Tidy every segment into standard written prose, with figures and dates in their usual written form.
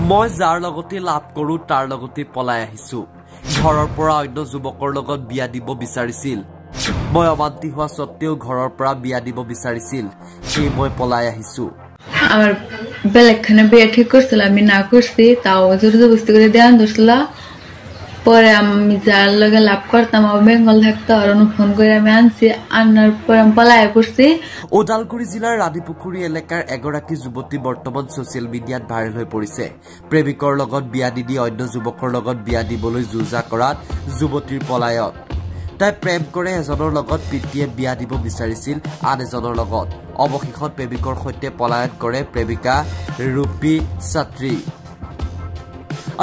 মই যাৰ লগতে লাভ কৰো তাৰ লগতে পলাই আহিছো ঘৰৰ পৰা অন্য যুৱকৰ লগত বিয়া দিব বিচাৰিছিল মই অমান্তি হোৱা সত্ত্বেও ঘৰৰ পৰা বিয়া দিব বিচাৰিছিল সেই মই পলাই আহিছো আমার বেলেগখানে বিয়া ঠিক করছিল আমি না করছি তাও জোর জবরদস্তি করে দেন ধরছিল পরে আমি যার লগে লাভ করতাম আমার বেঙ্গল থাকতো আর ফোন করে আমি আনছি আনার পর আমি পলাই পড়ছি ওদালগুৰি জিলাৰ ৰাধিপুখুৰী এলেকাৰ এগৰাকী যুৱতী বৰ্তমান ছচিয়েল মিডিয়াত ভাইৰেল হৈ পৰিছে প্ৰেমিকৰ লগত বিয়া দি অন্য যুৱকৰ লগত বিয়া দিবলৈ যুঁজা কৰাত যুৱতীৰ পলায়ন তাই প্ৰেম কৰে এজনৰ লগত পিতৃয়ে বিয়া দিব বিচাৰিছিল আন এজনৰ লগত অৱশেষত প্ৰেমিকৰ সৈতে পলায়ন কৰে প্ৰেমিকা ৰূপী ছাত্ৰী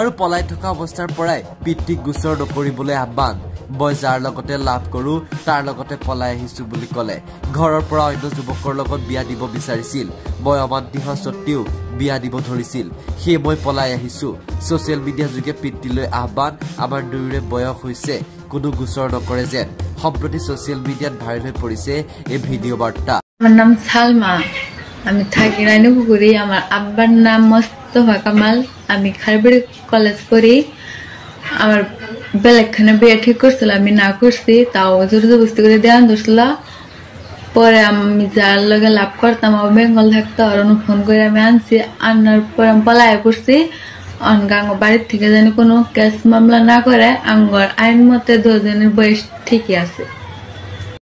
আৰু পলাই থকা অৱস্থাৰ পৰাই পিতৃক গোচৰ নকৰিবলৈ আহ্বান মই যাৰ লগতে লাভ কৰো তাৰ লগতে পলাই আহিছো বুলি কলে ঘৰৰ পৰা অন্য যুৱকৰ লগত বিয়া দিব বিচাৰিছিল মই অমান্তি হোৱা সত্ত্বেও বিয়া দিব ধৰিছিল সেই মই পলাই আহিছো ছচিয়েল মিডিয়া যোগে পিতৃলৈ আহ্বান আমাৰ দুয়োৰে বয়স হৈছে কোনো গোচৰ নকৰে যেন সম্প্ৰতি ছচিয়েল মিডিয়াত ভাইৰেল হৈ পৰিছে এই ভিডিঅ' বাৰ্তা আমার নাম সালমা আমি থাকি রানীপুকুরি আমার আব্বার নাম মোস্তফা কামাল আমি খারবাড়ি কলেজ পড়ি আমার বেলেগখানে বিয়ে ঠিক করছিল আমি না করছি তাও জোর জবরদস্তি করে দেন ধরছিল পরে আমি যার লগে লাভ করতাম আমার বেঙ্গল থাকতো আর ফোন করে আমি আনছি আনার পর আমি পলাই পড়ছি অনগাঙ্গ বাড়ির থেকে যেন কোনো কেস মামলা না করে আঙ্গর আইন মতে 2 জনের বয়স ঠিকই আছে